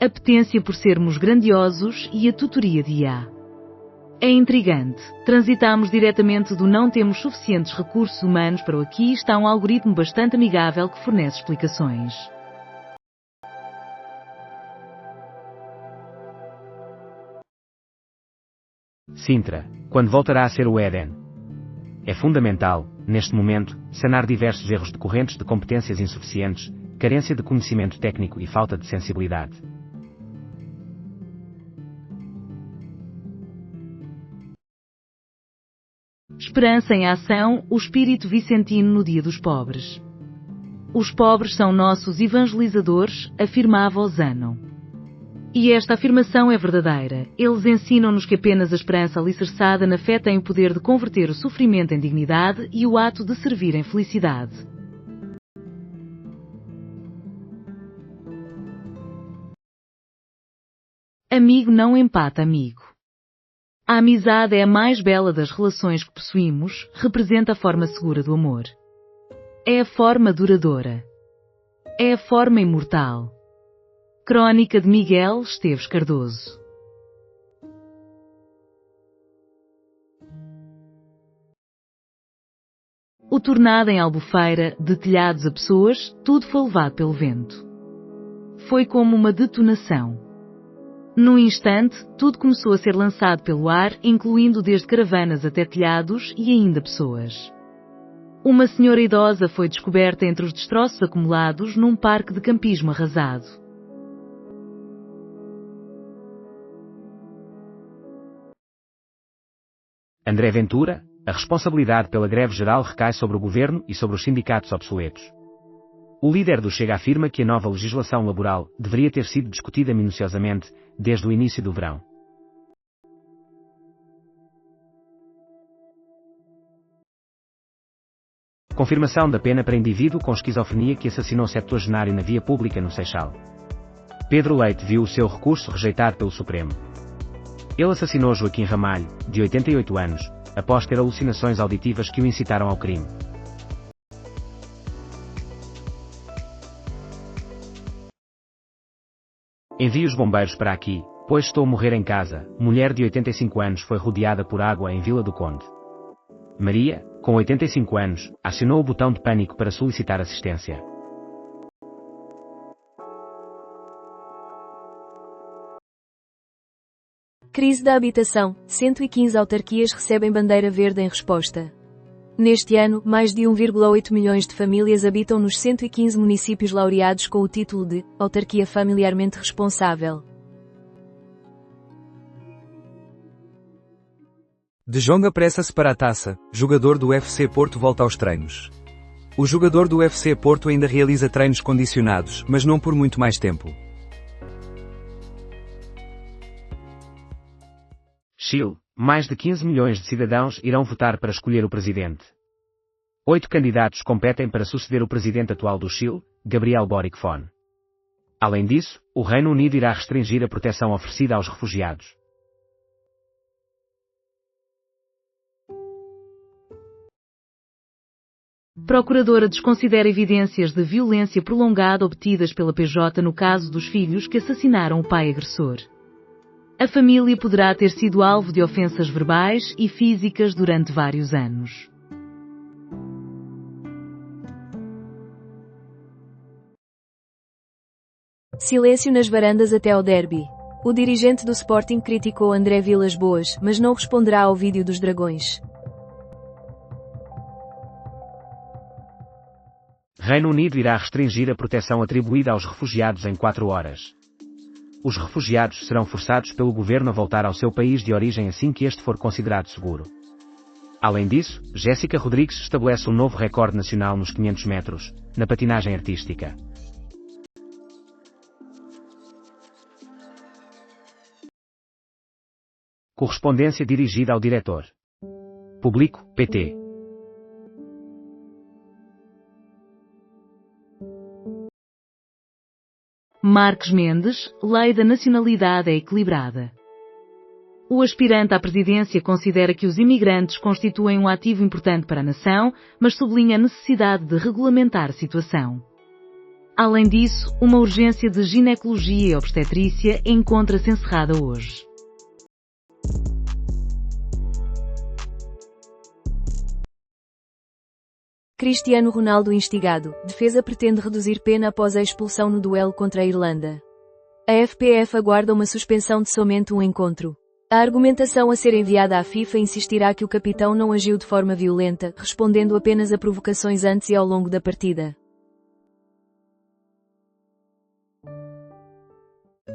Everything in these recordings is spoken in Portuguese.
a potência por sermos grandiosos e a tutoria de IA. É intrigante, transitamos diretamente do não temos suficientes recursos humanos para o aqui está um algoritmo bastante amigável que fornece explicações. Sintra, quando voltará a ser o Éden? É fundamental, neste momento, sanar diversos erros decorrentes de competências insuficientes, carência de conhecimento técnico e falta de sensibilidade. Esperança em ação, o espírito vicentino no dia dos pobres. Os pobres são nossos evangelizadores, afirmava Ozano. E esta afirmação é verdadeira. Eles ensinam-nos que apenas a esperança alicerçada na fé tem o poder de converter o sofrimento em dignidade e o ato de servir em felicidade. Amigo não empata amigo. A amizade é a mais bela das relações que possuímos, representa a forma segura do amor. É a forma duradoura. É a forma imortal. Crônica de Miguel Esteves Cardoso. O tornado em Albufeira, de telhados a pessoas, tudo foi levado pelo vento. Foi como uma detonação. Num instante, tudo começou a ser lançado pelo ar, incluindo desde caravanas até telhados e ainda pessoas. Uma senhora idosa foi descoberta entre os destroços acumulados num parque de campismo arrasado. André Ventura, a responsabilidade pela greve geral recai sobre o governo e sobre os sindicatos obsoletos. O líder do Chega afirma que a nova legislação laboral deveria ter sido discutida minuciosamente desde o início do verão. Confirmação da pena para indivíduo com esquizofrenia que assassinou septuagenário na via pública no Seixal. Pedro Leite viu o seu recurso rejeitado pelo Supremo. Ele assassinou Joaquim Ramalho, de 88 anos, após ter alucinações auditivas que o incitaram ao crime. Envie os bombeiros para aqui, pois estou a morrer em casa. Mulher de 85 anos foi rodeada por água em Vila do Conde. Maria, com 85 anos, acionou o botão de pânico para solicitar assistência. Crise da habitação. 115 autarquias recebem bandeira verde em resposta. Neste ano, mais de 1,8 milhões de famílias habitam nos 115 municípios laureados com o título de Autarquia Familiarmente Responsável. De Jong apressa-se para a taça, jogador do UFC Porto volta aos treinos. O jogador do UFC Porto ainda realiza treinos condicionados, mas não por muito mais tempo. Chile, mais de 15 milhões de cidadãos irão votar para escolher o presidente. 8 candidatos competem para suceder o presidente atual do Chile, Gabriel Boric Fon. Além disso, o Reino Unido irá restringir a proteção oferecida aos refugiados. Procuradora desconsidera evidências de violência prolongada obtidas pela PJ no caso dos filhos que assassinaram o pai agressor. A família poderá ter sido alvo de ofensas verbais e físicas durante vários anos. Silêncio nas varandas até ao derby. O dirigente do Sporting criticou André Vilas-Boas, mas não responderá ao vídeo dos Dragões. Reino Unido irá restringir a proteção atribuída aos refugiados em 4 horas. Os refugiados serão forçados pelo governo a voltar ao seu país de origem assim que este for considerado seguro. Além disso, Jéssica Rodrigues estabelece um novo recorde nacional nos 500 metros, na patinagem artística. Correspondência dirigida ao diretor. Público, PT. Marques Mendes, Lei da Nacionalidade é equilibrada. O aspirante à presidência considera que os imigrantes constituem um ativo importante para a nação, mas sublinha a necessidade de regulamentar a situação. Além disso, uma urgência de ginecologia e obstetrícia encontra-se encerrada hoje. Cristiano Ronaldo instigado. Defesa pretende reduzir pena após a expulsão no duelo contra a Irlanda. A FPF aguarda uma suspensão de somente um encontro. A argumentação a ser enviada à FIFA insistirá que o capitão não agiu de forma violenta, respondendo apenas a provocações antes e ao longo da partida.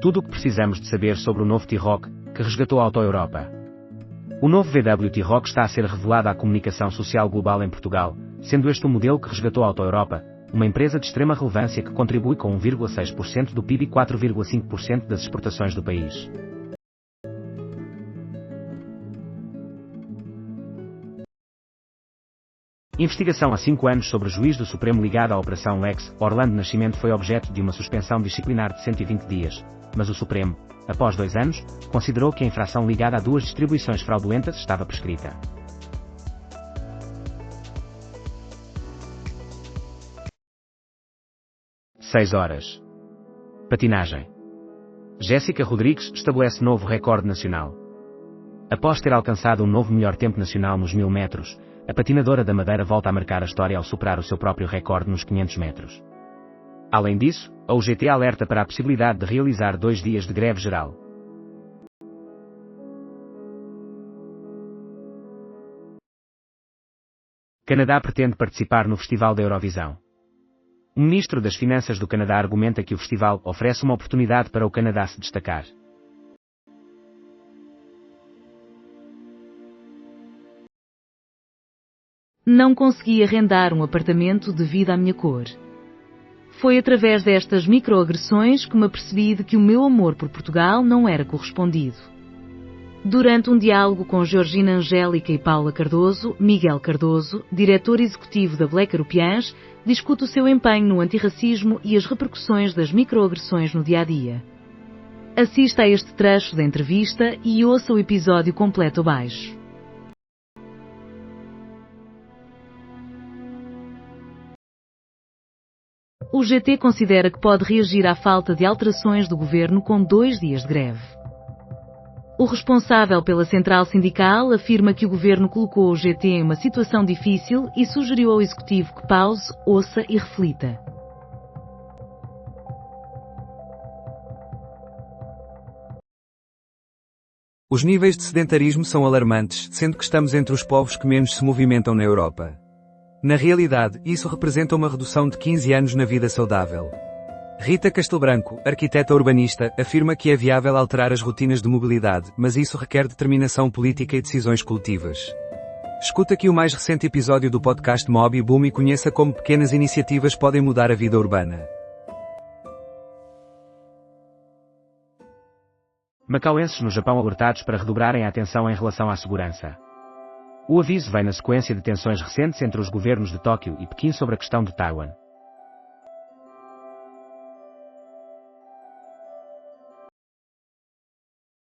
Tudo o que precisamos de saber sobre o novo T-Roc, que resgatou a Auto Europa. O novo VW T-Roc está a ser revelado à comunicação social global em Portugal, sendo este o modelo que resgatou a Auto Europa, uma empresa de extrema relevância que contribui com 1,6% do PIB e 4,5% das exportações do país. Investigação há 5 anos sobre o juiz do Supremo ligado à Operação Lex, Orlando Nascimento foi objeto de uma suspensão disciplinar de 120 dias, mas o Supremo, após 2 anos, considerou que a infração ligada a 2 distribuições fraudulentas estava prescrita. Seis horas. Patinagem. Jéssica Rodrigues estabelece novo recorde nacional. Após ter alcançado um novo melhor tempo nacional nos 1000 metros, a patinadora da Madeira volta a marcar a história ao superar o seu próprio recorde nos 500 metros. Além disso, a UGT alerta para a possibilidade de realizar 2 dias de greve geral. Canadá pretende participar no Festival da Eurovisão. O ministro das Finanças do Canadá argumenta que o festival oferece uma oportunidade para o Canadá se destacar. Não consegui arrendar um apartamento devido à minha cor. Foi através destas microagressões que me apercebi de que o meu amor por Portugal não era correspondido. Durante um diálogo com Georgina Angélica e Paula Cardoso, Miguel Cardoso, diretor executivo da Black Europeans, discute o seu empenho no antirracismo e as repercussões das microagressões no dia-a-dia. Assista a este trecho da entrevista e ouça o episódio completo abaixo. O GT considera que pode reagir à falta de alterações do governo com 2 dias de greve. O responsável pela central sindical afirma que o governo colocou o GT em uma situação difícil e sugeriu ao executivo que pause, ouça e reflita. Os níveis de sedentarismo são alarmantes, sendo que estamos entre os povos que menos se movimentam na Europa. Na realidade, isso representa uma redução de 15 anos na vida saudável. Rita Castelbranco, arquiteta urbanista, afirma que é viável alterar as rotinas de mobilidade, mas isso requer determinação política e decisões coletivas. Escuta aqui o mais recente episódio do podcast Mob Boom e conheça como pequenas iniciativas podem mudar a vida urbana. Macauenses no Japão alertados para redobrarem a atenção em relação à segurança. O aviso vem na sequência de tensões recentes entre os governos de Tóquio e Pequim sobre a questão de Taiwan.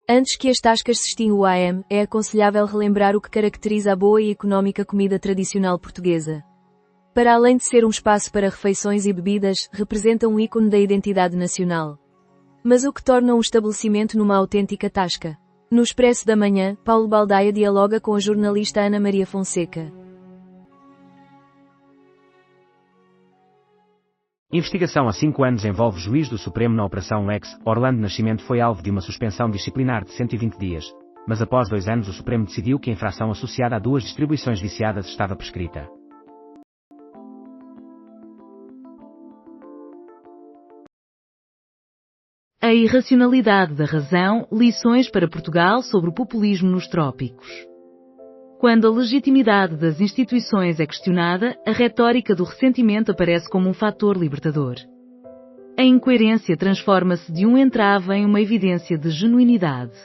Antes que as tascas se extinguam, é aconselhável relembrar o que caracteriza a boa e económica comida tradicional portuguesa. Para além de ser um espaço para refeições e bebidas, representa um ícone da identidade nacional. Mas o que torna um estabelecimento numa autêntica tasca? No Expresso da Manhã, Paulo Baldaia dialoga com a jornalista Ana Maria Fonseca. Investigação há 5 anos envolve juiz do Supremo na Operação Lex. Orlando Nascimento foi alvo de uma suspensão disciplinar de 120 dias, mas após 2 anos o Supremo decidiu que a infração associada a 2 distribuições viciadas estava prescrita. A irracionalidade da razão, lições para Portugal sobre o populismo nos trópicos. Quando a legitimidade das instituições é questionada, a retórica do ressentimento aparece como um fator libertador. A incoerência transforma-se de um entrave em uma evidência de genuinidade.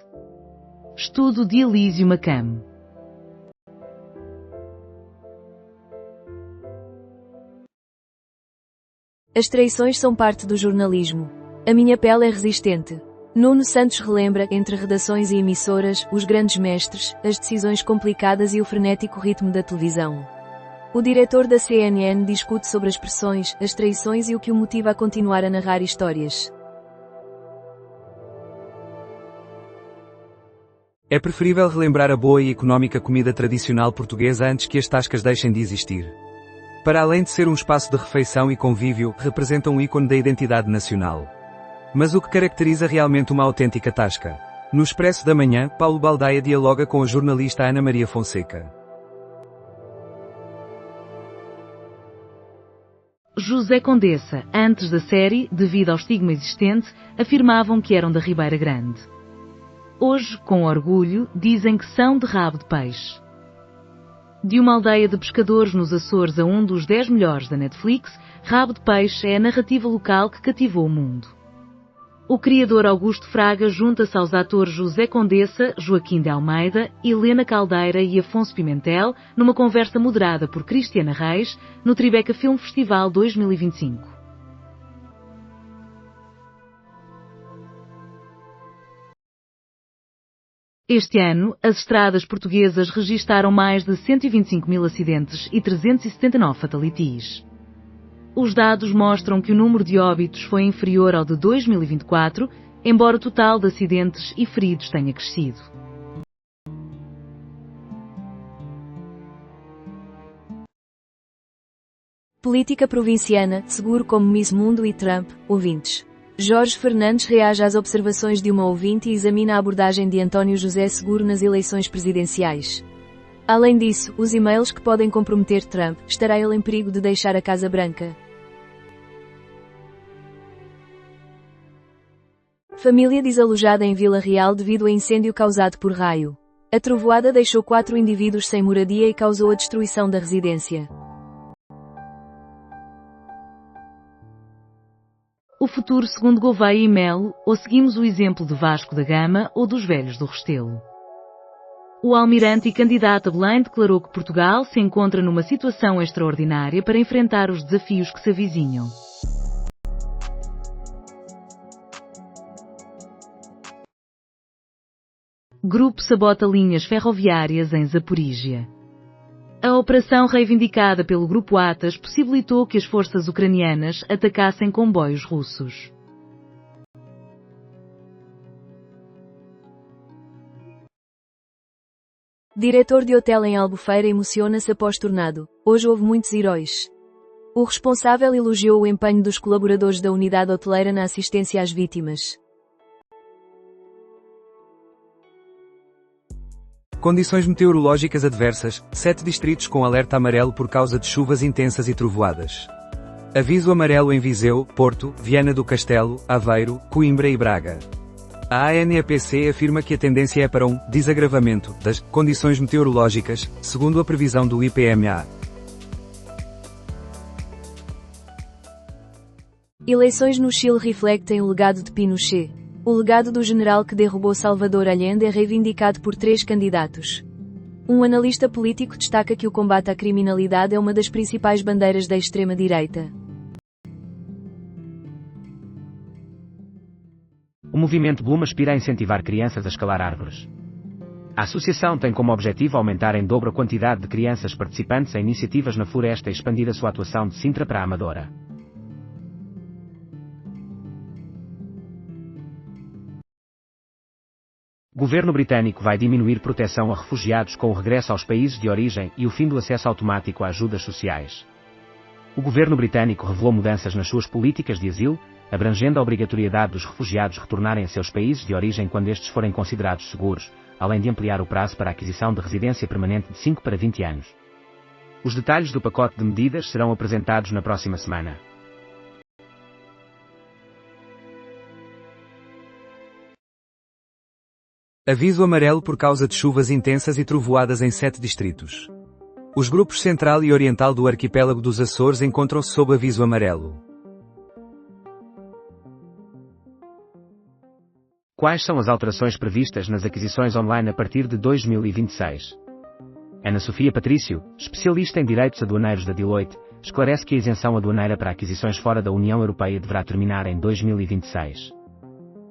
Estudo de Elísio Macam. As traições são parte do jornalismo. A minha pele é resistente. Nuno Santos relembra, entre redações e emissoras, os grandes mestres, as decisões complicadas e o frenético ritmo da televisão. O diretor da CNN discute sobre as pressões, as traições e o que o motiva a continuar a narrar histórias. É preferível relembrar a boa e económica comida tradicional portuguesa antes que as tascas deixem de existir. Para além de ser um espaço de refeição e convívio, representa um ícone da identidade nacional. Mas o que caracteriza realmente uma autêntica tasca? No Expresso da Manhã, Paulo Baldaia dialoga com a jornalista Ana Maria Fonseca. José Condessa, antes da série, devido ao estigma existente, afirmavam que eram da Ribeira Grande. Hoje, com orgulho, dizem que são de Rabo de Peixe. De uma aldeia de pescadores nos Açores a um dos 10 melhores da Netflix, Rabo de Peixe é a narrativa local que cativou o mundo. O criador Augusto Fraga junta-se aos atores José Condessa, Joaquim de Almeida, Helena Caldeira e Afonso Pimentel, numa conversa moderada por Cristiana Reis, no Tribeca Film Festival 2025. Este ano, as estradas portuguesas registaram mais de 125 mil acidentes e 379 fatalities. Os dados mostram que o número de óbitos foi inferior ao de 2024, embora o total de acidentes e feridos tenha crescido. Política provinciana, seguro como Miss Mundo e Trump, ouvintes. Jorge Fernandes reage às observações de uma ouvinte e examina a abordagem de António José Seguro nas eleições presidenciais. Além disso, os e-mails que podem comprometer Trump, estará ele em perigo de deixar a Casa Branca? Família desalojada em Vila Real devido a incêndio causado por raio. A trovoada deixou 4 indivíduos sem moradia e causou a destruição da residência. O futuro segundo Gouveia e Melo, ou seguimos o exemplo de Vasco da Gama ou dos velhos do Restelo? O almirante e candidato a Belém declarou que Portugal se encontra numa situação extraordinária para enfrentar os desafios que se avizinham. Grupo sabota linhas ferroviárias em Zaporígia. A operação reivindicada pelo Grupo Atas possibilitou que as forças ucranianas atacassem comboios russos. Diretor de hotel em Albufeira emociona-se após tornado. Hoje houve muitos heróis. O responsável elogiou o empenho dos colaboradores da unidade hoteleira na assistência às vítimas. Condições meteorológicas adversas, 7 distritos com alerta amarelo por causa de chuvas intensas e trovoadas. Aviso amarelo em Viseu, Porto, Viana do Castelo, Aveiro, Coimbra e Braga. A ANAPC afirma que a tendência é para um desagravamento das condições meteorológicas, segundo a previsão do IPMA. Eleições no Chile refletem o legado de Pinochet. O legado do general que derrubou Salvador Allende é reivindicado por 3 candidatos. Um analista político destaca que o combate à criminalidade é uma das principais bandeiras da extrema-direita. O movimento Bloom aspira a incentivar crianças a escalar árvores. A associação tem como objetivo aumentar em dobro a quantidade de crianças participantes em iniciativas na floresta e expandir a sua atuação de Sintra para a Amadora. O governo britânico vai diminuir proteção a refugiados com o regresso aos países de origem e o fim do acesso automático a ajudas sociais. O governo britânico revelou mudanças nas suas políticas de asilo, abrangendo a obrigatoriedade dos refugiados retornarem a seus países de origem quando estes forem considerados seguros, além de ampliar o prazo para a aquisição de residência permanente de 5 para 20 anos. Os detalhes do pacote de medidas serão apresentados na próxima semana. Aviso amarelo por causa de chuvas intensas e trovoadas em 7 distritos. Os grupos central e oriental do arquipélago dos Açores encontram-se sob aviso amarelo. Quais são as alterações previstas nas aquisições online a partir de 2026? Ana Sofia Patrício, especialista em direitos aduaneiros da Deloitte, esclarece que a isenção aduaneira para aquisições fora da União Europeia deverá terminar em 2026.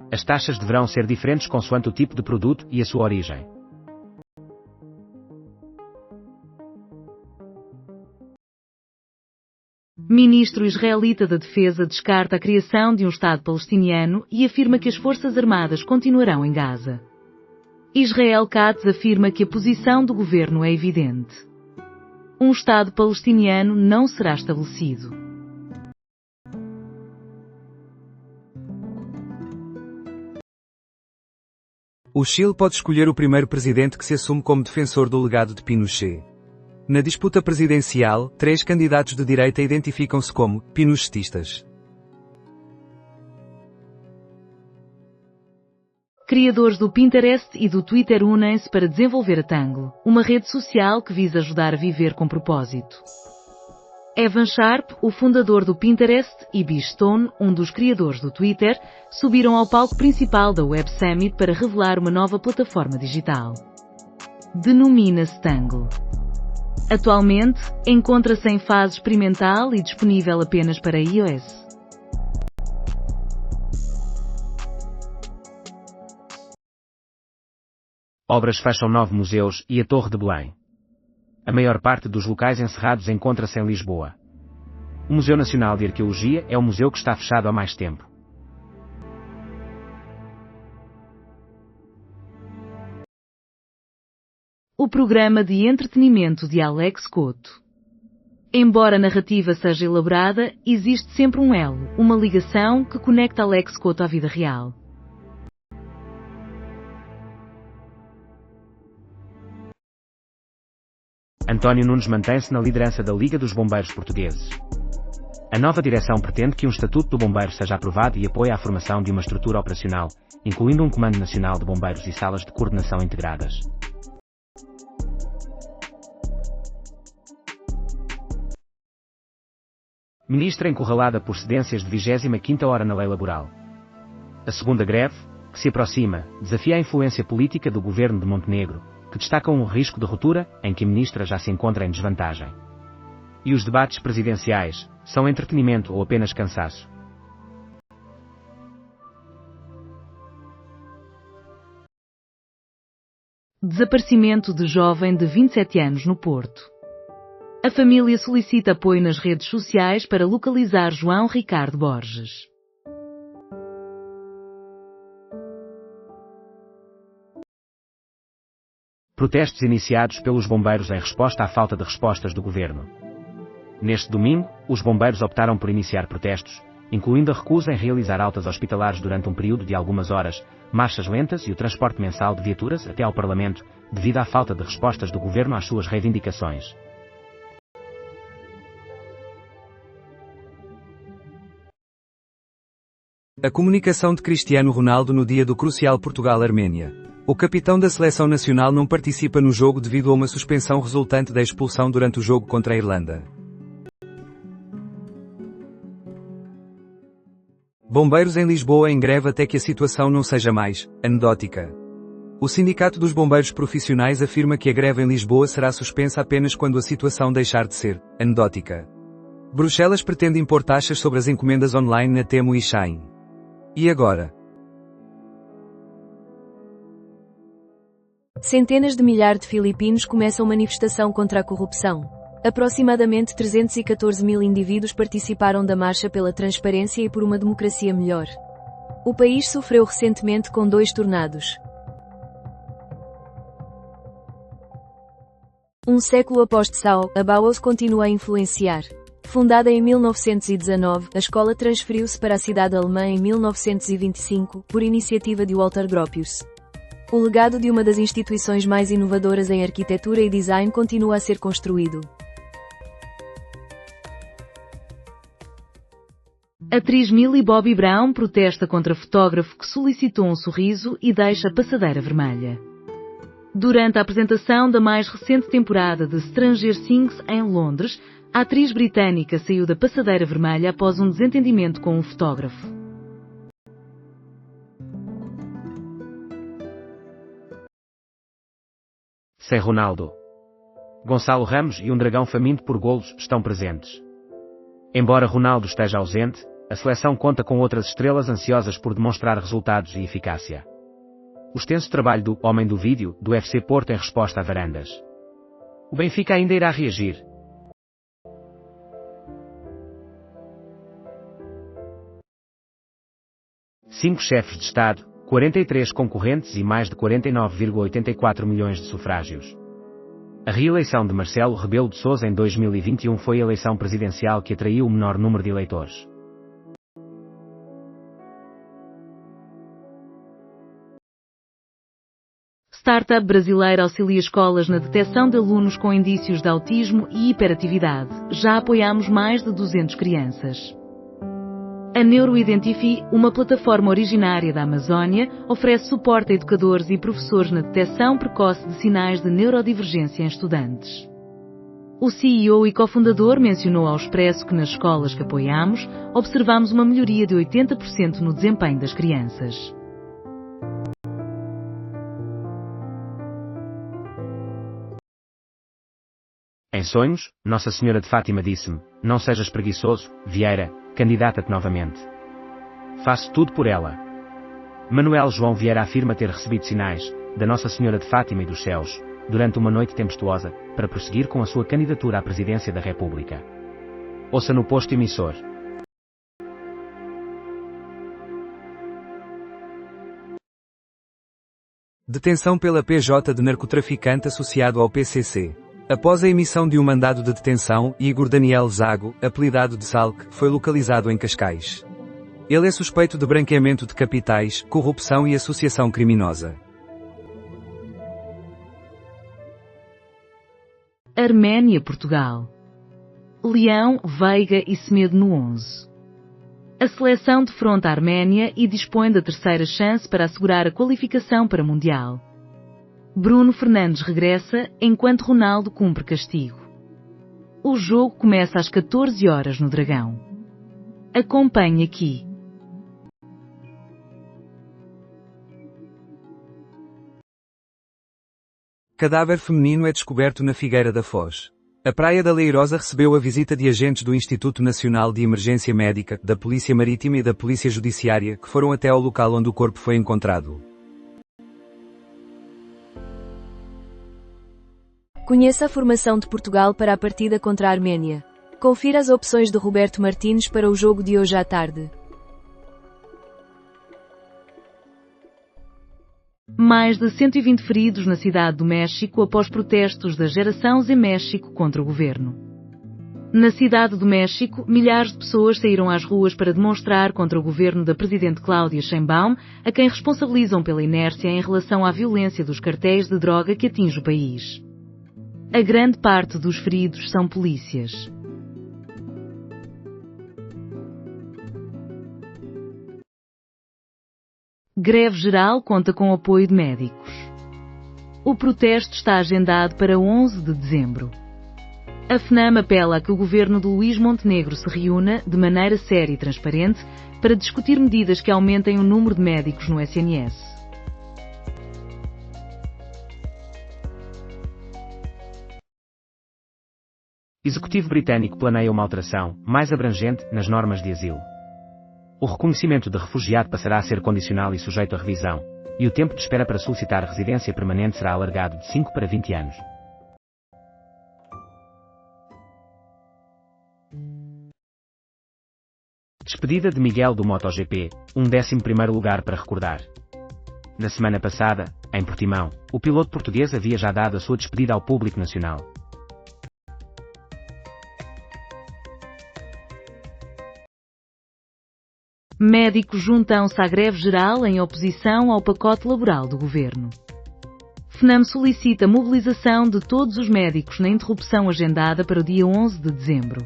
As taxas deverão ser diferentes consoante o tipo de produto e a sua origem. Ministro israelita da Defesa descarta a criação de um Estado palestiniano e afirma que as Forças Armadas continuarão em Gaza. Israel Katz afirma que a posição do governo é evidente. Um Estado palestiniano não será estabelecido. O Chile pode escolher o primeiro presidente que se assume como defensor do legado de Pinochet. Na disputa presidencial, 3 candidatos de direita identificam-se como pinochetistas. Criadores do Pinterest e do Twitter unem-se para desenvolver a Tangle, uma rede social que visa ajudar a viver com propósito. Evan Sharp, o fundador do Pinterest, e Bill Stone, um dos criadores do Twitter, subiram ao palco principal da Web Summit para revelar uma nova plataforma digital. Denomina-se Tangle. Atualmente, encontra-se em fase experimental e disponível apenas para iOS. Obras fecham 9 museus e a Torre de Belém. A maior parte dos locais encerrados encontra-se em Lisboa. O Museu Nacional de Arqueologia é o museu que está fechado há mais tempo. O programa de entretenimento de Alex Couto. Embora a narrativa seja elaborada, existe sempre um elo, uma ligação que conecta Alex Couto à vida real. António Nunes mantém-se na liderança da Liga dos Bombeiros Portugueses. A nova direção pretende que um Estatuto do Bombeiro seja aprovado e apoie a formação de uma estrutura operacional, incluindo um Comando Nacional de Bombeiros e salas de coordenação integradas. Ministra encurralada por cedências de 25ª hora na lei laboral. A segunda greve, que se aproxima, desafia a influência política do governo de Montenegro, que destaca um risco de ruptura, em que a ministra já se encontra em desvantagem. E os debates presidenciais, são entretenimento ou apenas cansaço? Desaparecimento de jovem de 27 anos no Porto. A família solicita apoio nas redes sociais para localizar João Ricardo Borges. Protestos iniciados pelos bombeiros em resposta à falta de respostas do governo. Neste domingo, os bombeiros optaram por iniciar protestos, incluindo a recusa em realizar altas hospitalares durante um período de algumas horas, marchas lentas e o transporte mensal de viaturas até ao Parlamento, devido à falta de respostas do governo às suas reivindicações. A comunicação de Cristiano Ronaldo no dia do crucial Portugal-Arménia. O capitão da seleção nacional não participa no jogo devido a uma suspensão resultante da expulsão durante o jogo contra a Irlanda. Bombeiros em Lisboa em greve até que a situação não seja mais anedótica. O Sindicato dos Bombeiros Profissionais afirma que a greve em Lisboa será suspensa apenas quando a situação deixar de ser anedótica. Bruxelas pretende impor taxas sobre as encomendas online na Temu e Shein. E agora? Centenas de milhares de filipinos começam manifestação contra a corrupção. Aproximadamente 314 mil indivíduos participaram da marcha pela transparência e por uma democracia melhor. O país sofreu recentemente com 2 tornados. Um século após Tsao, a Bauhaus continua a influenciar. Fundada em 1919, a escola transferiu-se para a cidade alemã em 1925, por iniciativa de Walter Gropius. O legado de uma das instituições mais inovadoras em arquitetura e design continua a ser construído. Atriz Millie Bobby Brown protesta contra fotógrafo que solicitou um sorriso e deixa a passadeira vermelha. Durante a apresentação da mais recente temporada de Stranger Things em Londres, a atriz britânica saiu da passadeira vermelha após um desentendimento com um fotógrafo. Sem Ronaldo. Gonçalo Ramos e um dragão faminto por golos estão presentes. Embora Ronaldo esteja ausente, a seleção conta com outras estrelas ansiosas por demonstrar resultados e eficácia. O extenso trabalho do Homem do Vídeo, do FC Porto em resposta a Varandas. O Benfica ainda irá reagir. 5 chefes de Estado, 43 concorrentes e mais de 49,84 milhões de sufrágios. A reeleição de Marcelo Rebelo de Sousa em 2021 foi a eleição presidencial que atraiu o menor número de eleitores. Startup brasileira auxilia escolas na detecção de alunos com indícios de autismo e hiperatividade. Já apoiamos mais de 200 crianças. A NeuroIdentify, uma plataforma originária da Amazónia, oferece suporte a educadores e professores na detecção precoce de sinais de neurodivergência em estudantes. O CEO e cofundador mencionou ao Expresso que nas escolas que apoiamos, observamos uma melhoria de 80% no desempenho das crianças. Em sonhos, Nossa Senhora de Fátima disse-me: não sejas preguiçoso, Vieira, candidata-te novamente. Faço tudo por ela. Manuel João Vieira afirma ter recebido sinais, da Nossa Senhora de Fátima e dos céus, durante uma noite tempestuosa, para prosseguir com a sua candidatura à presidência da República. Ouça no posto emissor. Detenção pela PJ de narcotraficante associado ao PCC. Após a emissão de um mandado de detenção, Igor Daniel Zago, apelidado de Salk, foi localizado em Cascais. Ele é suspeito de branqueamento de capitais, corrupção e associação criminosa. Arménia-Portugal. Leão, Veiga e Semedo no 11. A seleção defronta a Arménia e dispõe da terceira chance para assegurar a qualificação para Mundial. Bruno Fernandes regressa, enquanto Ronaldo cumpre castigo. O jogo começa às 14 horas no Dragão. Acompanhe aqui. Cadáver feminino é descoberto na Figueira da Foz. A Praia da Leirosa recebeu a visita de agentes do Instituto Nacional de Emergência Médica, da Polícia Marítima e da Polícia Judiciária, que foram até ao local onde o corpo foi encontrado. Conheça a formação de Portugal para a partida contra a Arménia. Confira as opções de Roberto Martínez para o jogo de hoje à tarde. Mais de 120 feridos na cidade do México após protestos da geração Z México contra o governo. Na cidade do México, milhares de pessoas saíram às ruas para demonstrar contra o governo da presidente Cláudia Sheinbaum, a quem responsabilizam pela inércia em relação à violência dos cartéis de droga que atinge o país. A grande parte dos feridos são polícias. Greve geral conta com o apoio de médicos. O protesto está agendado para 11 de dezembro. A FNAM apela a que o governo de Luís Montenegro se reúna, de maneira séria e transparente, para discutir medidas que aumentem o número de médicos no SNS. Executivo britânico planeia uma alteração, mais abrangente, nas normas de asilo. O reconhecimento de refugiado passará a ser condicional e sujeito a revisão, e o tempo de espera para solicitar residência permanente será alargado de 5 para 20 anos. Despedida de Miguel do MotoGP, 11º lugar para recordar. Na semana passada, em Portimão, o piloto português havia já dado a sua despedida ao público nacional. Médicos juntam-se à greve geral em oposição ao pacote laboral do governo. FNAM solicita a mobilização de todos os médicos na interrupção agendada para o dia 11 de dezembro.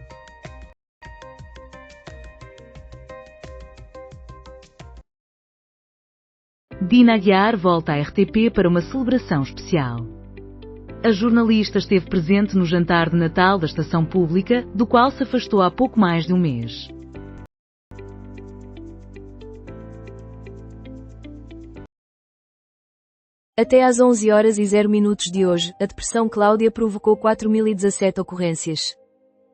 Dina Aguiar volta à RTP para uma celebração especial. A jornalista esteve presente no jantar de Natal da Estação Pública, do qual se afastou há pouco mais de um mês. Até às 11 horas e 0 minutos de hoje, a Depressão Cláudia provocou 4.017 ocorrências.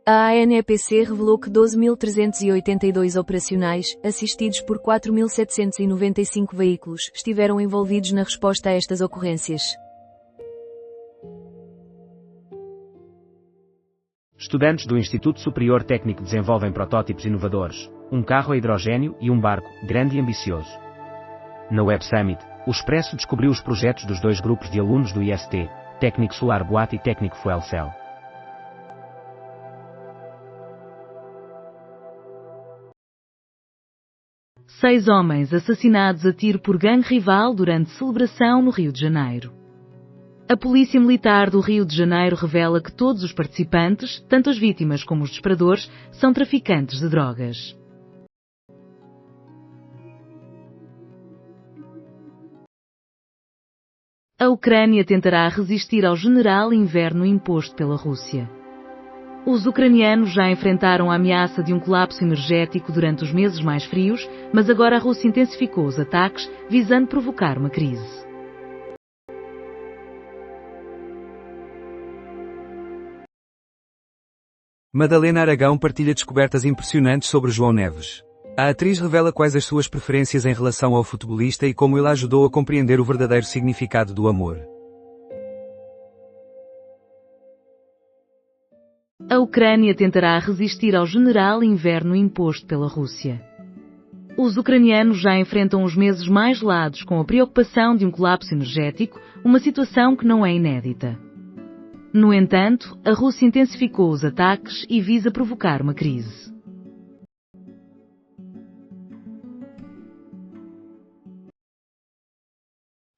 A ANEPC revelou que 12.382 operacionais, assistidos por 4.795 veículos, estiveram envolvidos na resposta a estas ocorrências. Estudantes do Instituto Superior Técnico desenvolvem protótipos inovadores, um carro a hidrogênio e um barco, grande e ambicioso. Na Web Summit, o Expresso descobriu os projetos dos dois grupos de alunos do IST, Técnico Solar Boate e Técnico Fuel Cell. Seis homens assassinados a tiro por gangue rival durante celebração no Rio de Janeiro. A Polícia Militar do Rio de Janeiro revela que todos os participantes, tanto as vítimas como os disparadores, são traficantes de drogas. A Ucrânia tentará resistir ao general inverno imposto pela Rússia. Os ucranianos já enfrentaram a ameaça de um colapso energético durante os meses mais frios, mas agora a Rússia intensificou os ataques, visando provocar uma crise. Madalena Aragão partilha descobertas impressionantes sobre João Neves. A atriz revela quais as suas preferências em relação ao futebolista e como ele a ajudou a compreender o verdadeiro significado do amor. A Ucrânia tentará resistir ao general inverno imposto pela Rússia. Os ucranianos já enfrentam os meses mais gelados com a preocupação de um colapso energético, uma situação que não é inédita. No entanto, a Rússia intensificou os ataques e visa provocar uma crise.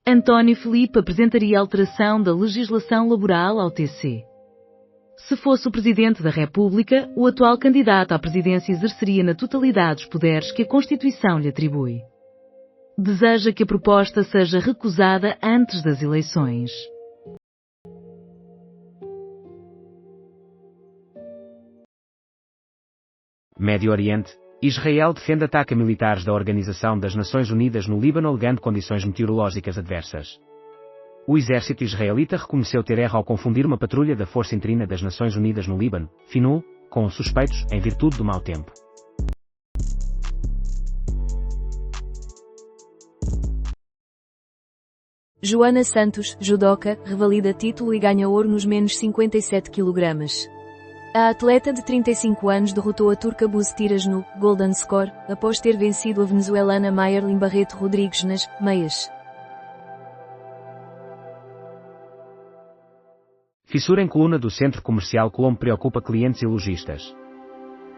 António Filipe apresentaria alteração da legislação laboral ao TC. Se fosse o Presidente da República, o atual candidato à presidência exerceria na totalidade os poderes que a Constituição lhe atribui. Deseja que a proposta seja recusada antes das eleições. Médio Oriente. Israel defende ataque a militares da Organização das Nações Unidas no Líbano alegando condições meteorológicas adversas. O exército israelita reconheceu ter erro ao confundir uma patrulha da Força Interina das Nações Unidas no Líbano, FINUL, com os suspeitos, em virtude do mau tempo. Joana Santos, judoca, revalida título e ganha ouro nos menos 57 kg. A atleta de 35 anos derrotou a turca Buse Tiras no Golden Score, após ter vencido a venezuelana Mayerlin Barreto Rodrigues nas meias. Fissura em coluna do Centro Comercial Colombo preocupa clientes e lojistas.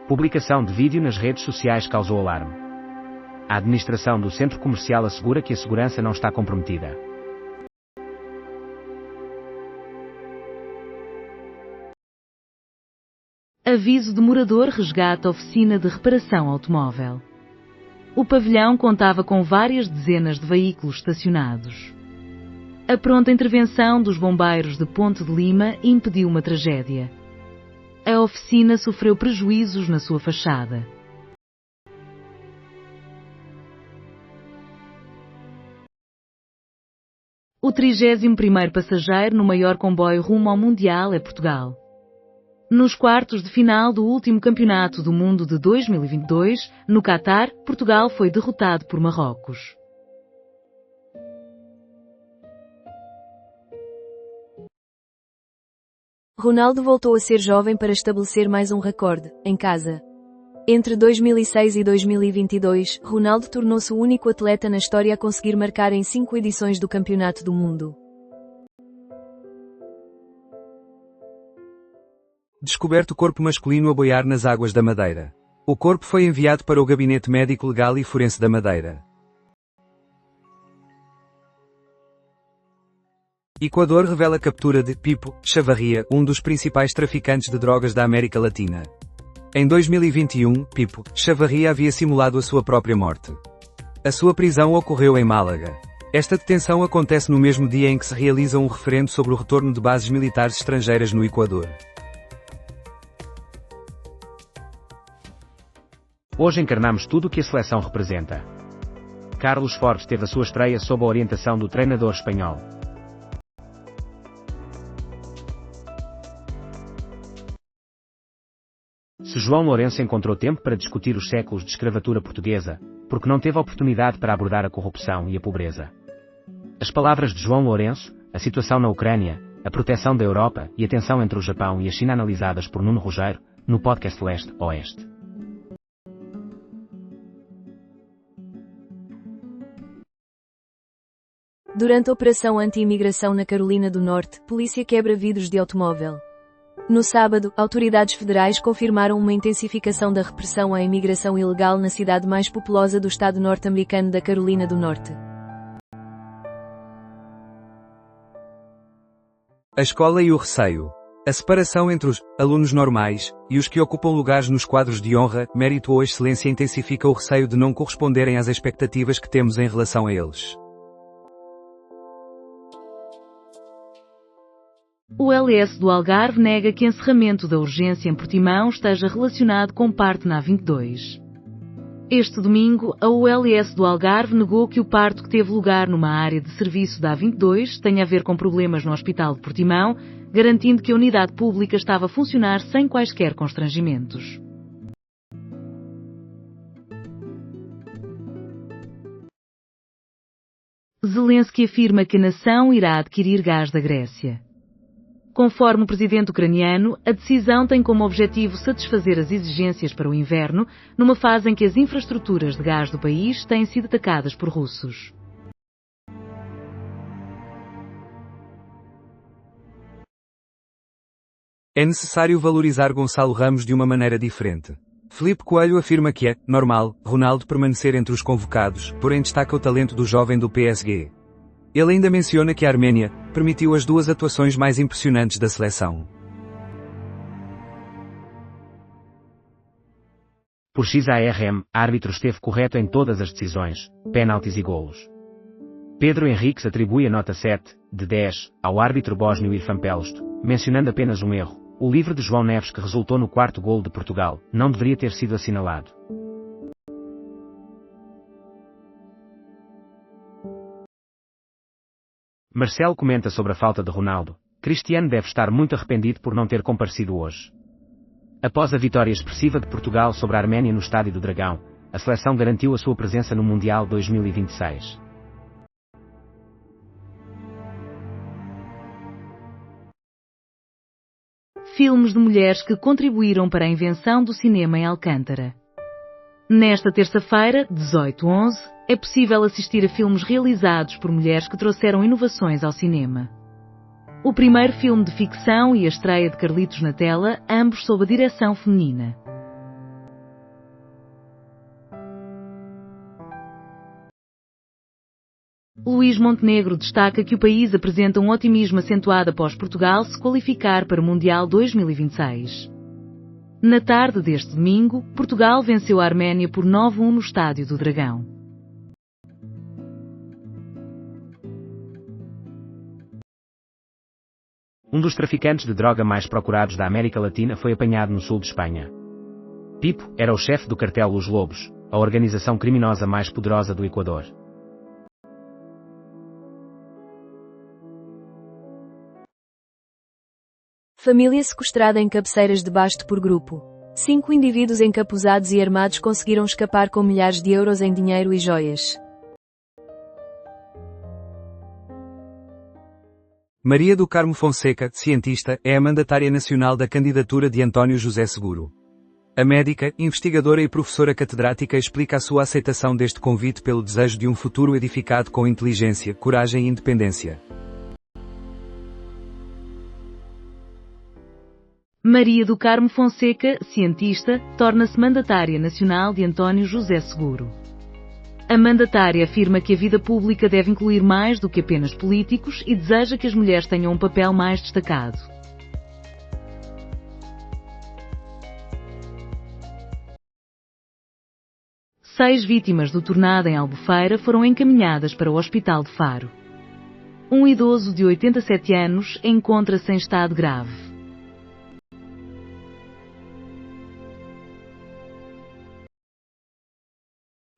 Publicação de vídeo nas redes sociais causou alarme. A administração do centro comercial assegura que a segurança não está comprometida. Aviso de morador resgata a oficina de reparação automóvel. O pavilhão contava com várias dezenas de veículos estacionados. A pronta intervenção dos bombeiros de Ponte de Lima impediu uma tragédia. A oficina sofreu prejuízos na sua fachada. O 31º passageiro no maior comboio rumo ao Mundial é Portugal. Nos quartos de final do último Campeonato do Mundo de 2022, no Catar, Portugal foi derrotado por Marrocos. Ronaldo voltou a ser jovem para estabelecer mais um recorde, em casa. Entre 2006 e 2022, Ronaldo tornou-se o único atleta na história a conseguir marcar em 5 edições do Campeonato do Mundo. Descoberto corpo masculino a boiar nas águas da Madeira. O corpo foi enviado para o Gabinete Médico Legal e Forense da Madeira. Equador revela a captura de Pipo Chavarria, um dos principais traficantes de drogas da América Latina. Em 2021, Pipo Chavarria havia simulado a sua própria morte. A sua prisão ocorreu em Málaga. Esta detenção acontece no mesmo dia em que se realiza um referendo sobre o retorno de bases militares estrangeiras no Equador. Hoje encarnamos tudo o que a seleção representa. Carlos Forbes teve a sua estreia sob a orientação do treinador espanhol. Se João Lourenço encontrou tempo para discutir os séculos de escravatura portuguesa, porque não teve oportunidade para abordar a corrupção e a pobreza. As palavras de João Lourenço, a situação na Ucrânia, a proteção da Europa e a tensão entre o Japão e a China analisadas por Nuno Rogério, no podcast Leste-Oeste. Durante a operação anti-imigração na Carolina do Norte, polícia quebra vidros de automóvel. No sábado, autoridades federais confirmaram uma intensificação da repressão à imigração ilegal na cidade mais populosa do estado norte-americano da Carolina do Norte. A escola e o receio. A separação entre os alunos normais e os que ocupam lugares nos quadros de honra, mérito ou excelência intensifica o receio de não corresponderem às expectativas que temos em relação a eles. O LS do Algarve nega que encerramento da urgência em Portimão esteja relacionado com parto na A22. Este domingo, a ULS do Algarve negou que o parto que teve lugar numa área de serviço da A22 tenha a ver com problemas no Hospital de Portimão, garantindo que a unidade pública estava a funcionar sem quaisquer constrangimentos. Zelensky afirma que a nação irá adquirir gás da Grécia. Conforme o presidente ucraniano, a decisão tem como objetivo satisfazer as exigências para o inverno, numa fase em que as infraestruturas de gás do país têm sido atacadas por russos. É necessário valorizar Gonçalo Ramos de uma maneira diferente. Filipe Coelho afirma que é normal Ronaldo permanecer entre os convocados, porém destaca o talento do jovem do PSG. Ele ainda menciona que a Arménia permitiu as duas atuações mais impressionantes da seleção. Por XARM, árbitro esteve correto em todas as decisões, penaltis e golos. Pedro Henriques atribui a nota 7, de 10, ao árbitro bósnio Irfan Pelsto, mencionando apenas um erro. O livre de João Neves que resultou no quarto golo de Portugal, não deveria ter sido assinalado. Marcelo comenta sobre a falta de Ronaldo. Cristiano deve estar muito arrependido por não ter comparecido hoje. Após a vitória expressiva de Portugal sobre a Arménia no Estádio do Dragão, a seleção garantiu a sua presença no Mundial 2026. Filmes de mulheres que contribuíram para a invenção do cinema em Alcântara. Nesta terça-feira, 18/11, é possível assistir a filmes realizados por mulheres que trouxeram inovações ao cinema. O primeiro filme de ficção e a estreia de Carlitos na tela, ambos sob a direção feminina. Luís Montenegro destaca que o país apresenta um otimismo acentuado após Portugal se qualificar para o Mundial 2026. Na tarde deste domingo, Portugal venceu a Arménia por 9/1 no Estádio do Dragão. Um dos traficantes de droga mais procurados da América Latina foi apanhado no sul de Espanha. Pipo era o chefe do cartel Los Lobos, a organização criminosa mais poderosa do Equador. Família sequestrada em cabeceiras de Basto por grupo. 5 indivíduos encapuzados e armados conseguiram escapar com milhares de euros em dinheiro e joias. Maria do Carmo Fonseca, cientista, é a mandatária nacional da candidatura de António José Seguro. A médica, investigadora e professora catedrática explica a sua aceitação deste convite pelo desejo de um futuro edificado com inteligência, coragem e independência. Maria do Carmo Fonseca, cientista, torna-se mandatária nacional de António José Seguro. A mandatária afirma que a vida pública deve incluir mais do que apenas políticos e deseja que as mulheres tenham um papel mais destacado. Seis vítimas do tornado em Albufeira foram encaminhadas para o Hospital de Faro. Um idoso de 87 anos encontra-se em estado grave.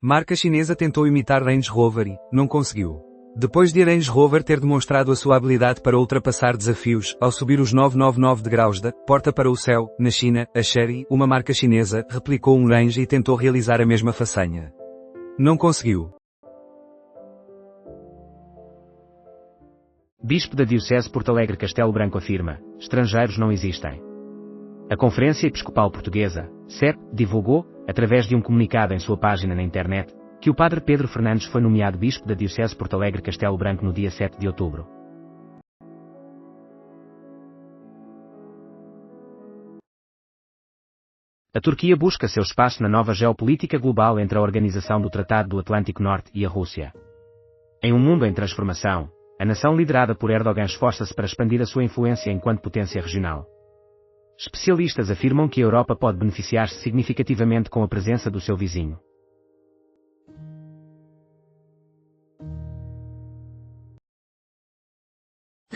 Marca chinesa tentou imitar Range Rover e não conseguiu. Depois de a Range Rover ter demonstrado a sua habilidade para ultrapassar desafios, ao subir os 999 degraus da porta para o céu, na China, a Chery, uma marca chinesa, replicou um Range e tentou realizar a mesma façanha. Não conseguiu. Bispo da Diocese Porto Alegre Castelo Branco afirma: estrangeiros não existem. A Conferência Episcopal Portuguesa, CEP, divulgou, através de um comunicado em sua página na internet, que o padre Pedro Fernandes foi nomeado bispo da Diocese de Porto Alegre Castelo Branco no dia 7 de outubro. A Turquia busca seu espaço na nova geopolítica global entre a Organização do Tratado do Atlântico Norte e a Rússia. Em um mundo em transformação, a nação liderada por Erdogan esforça-se para expandir a sua influência enquanto potência regional. Especialistas afirmam que a Europa pode beneficiar-se significativamente com a presença do seu vizinho.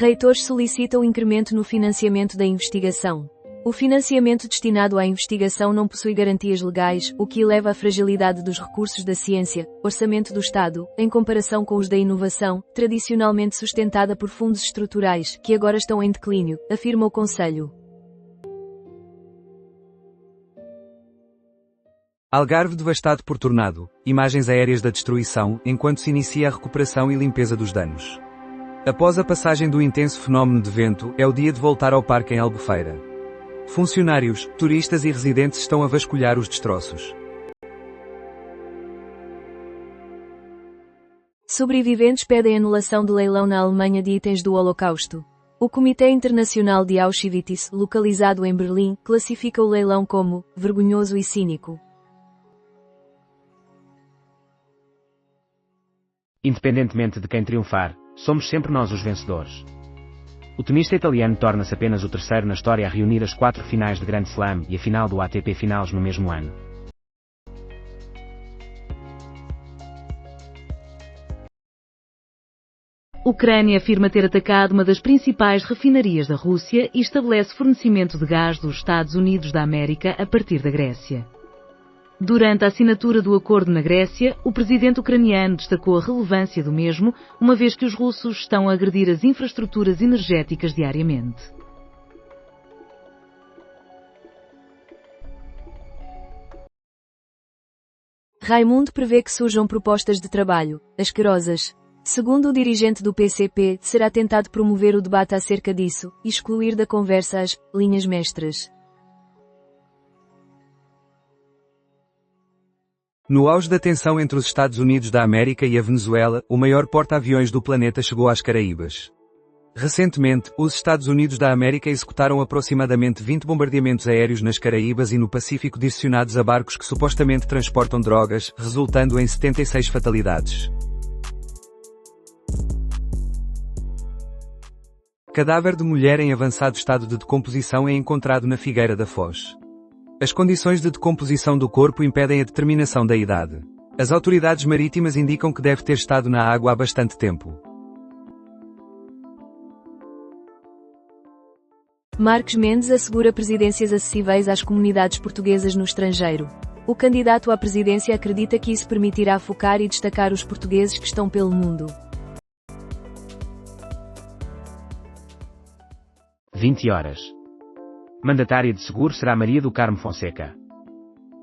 Reitores solicitam incremento no financiamento da investigação. O financiamento destinado à investigação não possui garantias legais, o que eleva a fragilidade dos recursos da ciência, orçamento do Estado, em comparação com os da inovação, tradicionalmente sustentada por fundos estruturais, que agora estão em declínio, afirma o Conselho. Algarve devastado por tornado, imagens aéreas da destruição, enquanto se inicia a recuperação e limpeza dos danos. Após a passagem do intenso fenómeno de vento, é o dia de voltar ao parque em Albufeira. Funcionários, turistas e residentes estão a vasculhar os destroços. Sobreviventes pedem anulação de leilão na Alemanha de itens do Holocausto. O Comitê Internacional de Auschwitz, localizado em Berlim, classifica o leilão como vergonhoso e cínico. Independentemente de quem triunfar, somos sempre nós os vencedores. O tenista italiano torna-se apenas o terceiro na história a reunir as 4 finais de Grand Slam e a final do ATP Finals no mesmo ano. Ucrânia afirma ter atacado uma das principais refinarias da Rússia e estabelece fornecimento de gás dos Estados Unidos da América a partir da Grécia. Durante a assinatura do acordo na Grécia, o presidente ucraniano destacou a relevância do mesmo, uma vez que os russos estão a agredir as infraestruturas energéticas diariamente. Raimundo prevê que surjam propostas de trabalho, asquerosas. Segundo o dirigente do PCP, será tentado promover o debate acerca disso, e excluir da conversa as linhas mestras. No auge da tensão entre os Estados Unidos da América e a Venezuela, o maior porta-aviões do planeta chegou às Caraíbas. Recentemente, os Estados Unidos da América executaram aproximadamente 20 bombardeamentos aéreos nas Caraíbas e no Pacífico direcionados a barcos que supostamente transportam drogas, resultando em 76 fatalidades. Cadáver de mulher em avançado estado de decomposição é encontrado na Figueira da Foz. As condições de decomposição do corpo impedem a determinação da idade. As autoridades marítimas indicam que deve ter estado na água há bastante tempo. Marques Mendes assegura presidências acessíveis às comunidades portuguesas no estrangeiro. O candidato à presidência acredita que isso permitirá focar e destacar os portugueses que estão pelo mundo. 20 horas. Mandatária de seguro será Maria do Carmo Fonseca.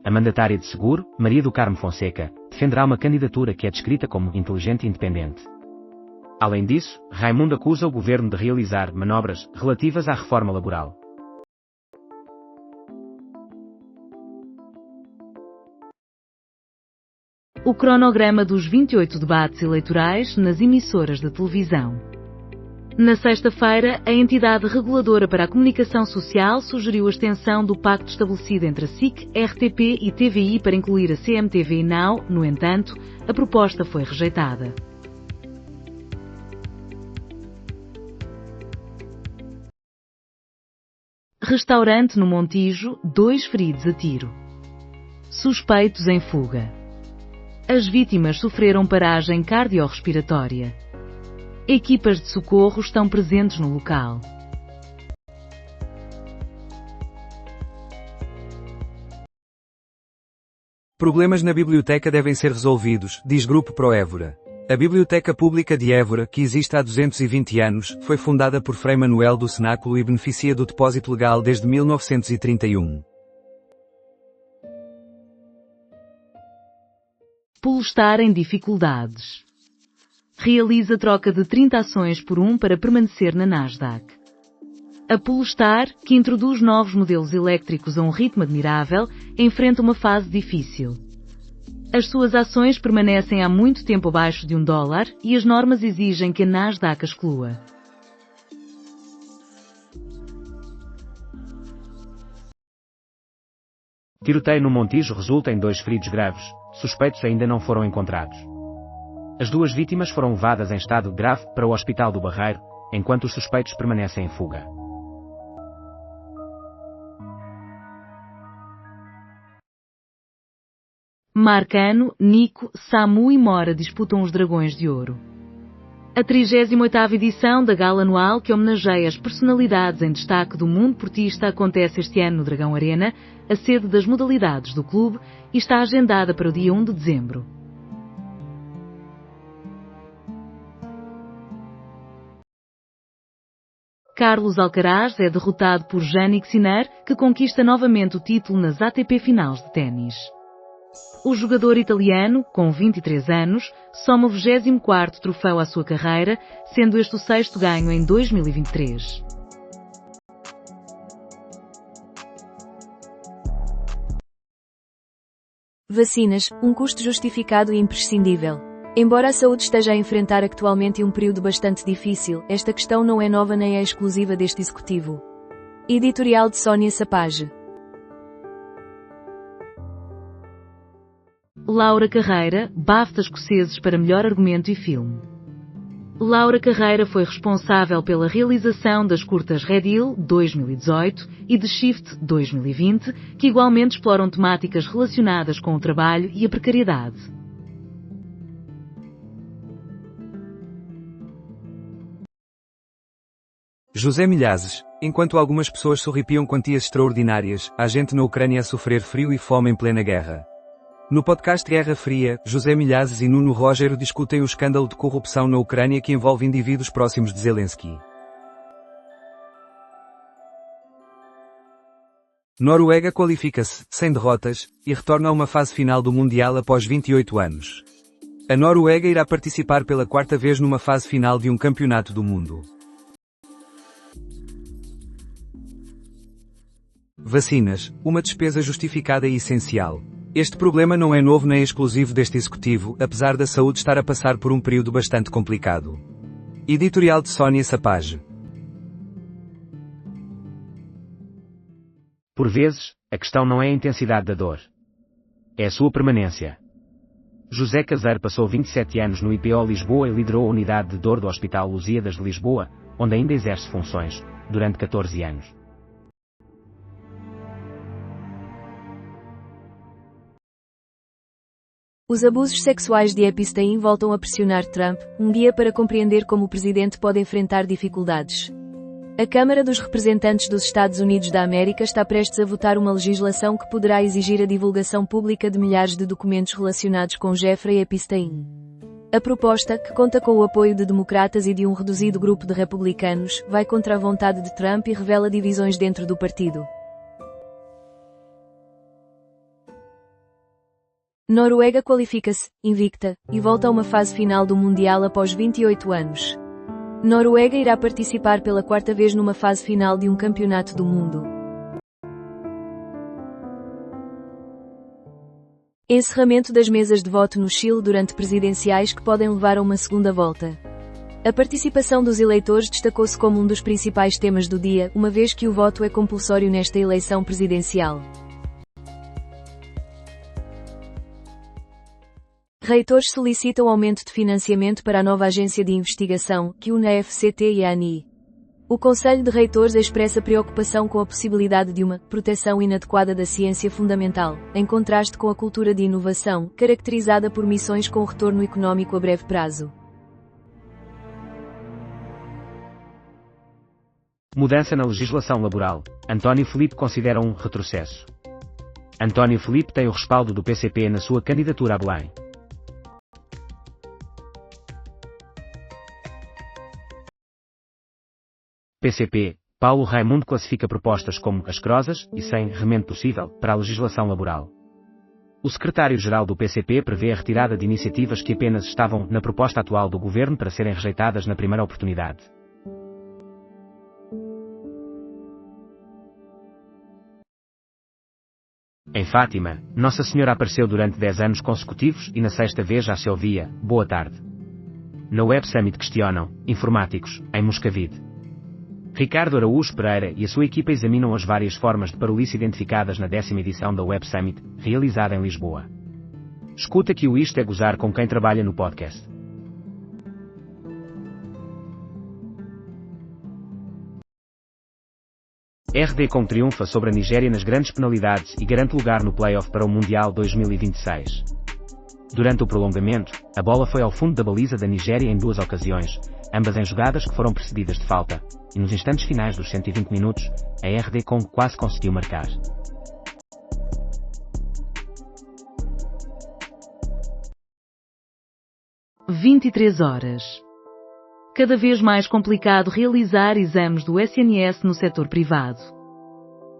A mandatária de seguro, Maria do Carmo Fonseca, defenderá uma candidatura que é descrita como inteligente e independente. Além disso, Raimundo acusa o governo de realizar manobras relativas à reforma laboral. O cronograma dos 28 debates eleitorais nas emissoras de televisão. Na sexta-feira, a entidade reguladora para a comunicação social sugeriu a extensão do pacto estabelecido entre a SIC, RTP e TVI para incluir a CMTV Now. No entanto, a proposta foi rejeitada. Restaurante no Montijo, 2 feridos a tiro. Suspeitos em fuga. As vítimas sofreram paragem cardiorrespiratória. Equipas de socorro estão presentes no local. Problemas na biblioteca devem ser resolvidos, diz Grupo Pro Évora. A Biblioteca Pública de Évora, que existe há 220 anos, foi fundada por Frei Manuel do Cenáculo e beneficia do depósito legal desde 1931. Polestar em dificuldades. Realiza troca de 30 ações por 1 para permanecer na Nasdaq. A Polestar, que introduz novos modelos elétricos a um ritmo admirável, enfrenta uma fase difícil. As suas ações permanecem há muito tempo abaixo de $1 e as normas exigem que a Nasdaq exclua. Tiroteio no Montijo resulta em 2 feridos graves, suspeitos ainda não foram encontrados. As 2 vítimas foram levadas em estado grave para o Hospital do Barreiro, enquanto os suspeitos permanecem em fuga. Marcano, Nico, Samu e Mora disputam os Dragões de Ouro. A 38ª edição da gala anual que homenageia as personalidades em destaque do mundo portista acontece este ano no Dragão Arena, a sede das modalidades do clube, e está agendada para o dia 1 de dezembro. Carlos Alcaraz é derrotado por Jannik Sinner, que conquista novamente o título nas ATP Finals de ténis. O jogador italiano, com 23 anos, soma o 24º troféu à sua carreira, sendo este o 6º ganho em 2023. Vacinas, um custo justificado e imprescindível. Embora a saúde esteja a enfrentar atualmente um período bastante difícil, esta questão não é nova nem é exclusiva deste executivo. Editorial de Sónia Sapage. Laura Carreira, BAFTA escoceses para melhor argumento e filme. Laura Carreira foi responsável pela realização das curtas Red Hill 2018 e The Shift 2020, que igualmente exploram temáticas relacionadas com o trabalho e a precariedade. José Milhazes, enquanto algumas pessoas sorripiam quantias extraordinárias, há gente na Ucrânia a sofrer frio e fome em plena guerra. No podcast Guerra Fria, José Milhazes e Nuno Rogério discutem o escândalo de corrupção na Ucrânia que envolve indivíduos próximos de Zelensky. Noruega qualifica-se, sem derrotas, e retorna a uma fase final do Mundial após 28 anos. A Noruega irá participar pela 4ª vez numa fase final de um campeonato do mundo. Vacinas, uma despesa justificada e essencial. Este problema não é novo nem exclusivo deste executivo, apesar da saúde estar a passar por um período bastante complicado. Editorial de Sónia Sapage. Por vezes, a questão não é a intensidade da dor. É a sua permanência. José Caseiro passou 27 anos no IPO Lisboa e liderou a unidade de dor do Hospital Lusíadas de Lisboa, onde ainda exerce funções, durante 14 anos. Os abusos sexuais de Epstein voltam a pressionar Trump, um guia para compreender como o presidente pode enfrentar dificuldades. A Câmara dos Representantes dos Estados Unidos da América está prestes a votar uma legislação que poderá exigir a divulgação pública de milhares de documentos relacionados com Jeffrey Epstein. A proposta, que conta com o apoio de democratas e de um reduzido grupo de republicanos, vai contra a vontade de Trump e revela divisões dentro do partido. Noruega qualifica-se, invicta, e volta a uma fase final do Mundial após 28 anos. Noruega irá participar pela 4ª vez numa fase final de um campeonato do mundo. Encerramento das mesas de voto no Chile durante presidenciais que podem levar a uma segunda volta. A participação dos eleitores destacou-se como um dos principais temas do dia, uma vez que o voto é compulsório nesta eleição presidencial. Reitores solicitam aumento de financiamento para a nova agência de investigação, que une a FCT e a ANI. O Conselho de Reitores expressa preocupação com a possibilidade de uma proteção inadequada da ciência fundamental, em contraste com a cultura de inovação, caracterizada por missões com retorno económico a breve prazo. Mudança na legislação laboral. António Filipe considera um retrocesso. António Filipe tem o respaldo do PCP na sua candidatura a Belém. PCP, Paulo Raimundo classifica propostas como asquerosas e sem remendo possível para a legislação laboral. O secretário-geral do PCP prevê a retirada de iniciativas que apenas estavam na proposta atual do governo para serem rejeitadas na primeira oportunidade. Em Fátima, Nossa Senhora apareceu durante 10 anos consecutivos e na sexta vez já se ouvia, boa tarde. Na Web Summit questionam, informáticos, em Moscavide. Ricardo Araújo Pereira e a sua equipa examinam as várias formas de parolice identificadas na 10ª edição da Web Summit, realizada em Lisboa. Escuta que o Isto é Gozar com quem trabalha no podcast. RD Congo triunfa sobre a Nigéria nas grandes penalidades e garante lugar no play-off para o Mundial 2026. Durante o prolongamento, a bola foi ao fundo da baliza da Nigéria em 2 ocasiões, ambas em jogadas que foram precedidas de falta, e nos instantes finais dos 120 minutos, a RD Congo quase conseguiu marcar. Às 23 horas. Cada vez mais complicado realizar exames do SNS no setor privado.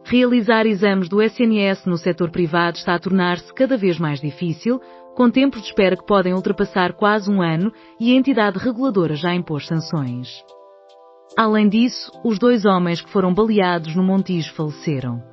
Realizar exames do SNS no setor privado está a tornar-se cada vez mais difícil, com tempos de espera que podem ultrapassar quase 1 ano e a entidade reguladora já impôs sanções. Além disso, os 2 homens que foram baleados no Montijo faleceram.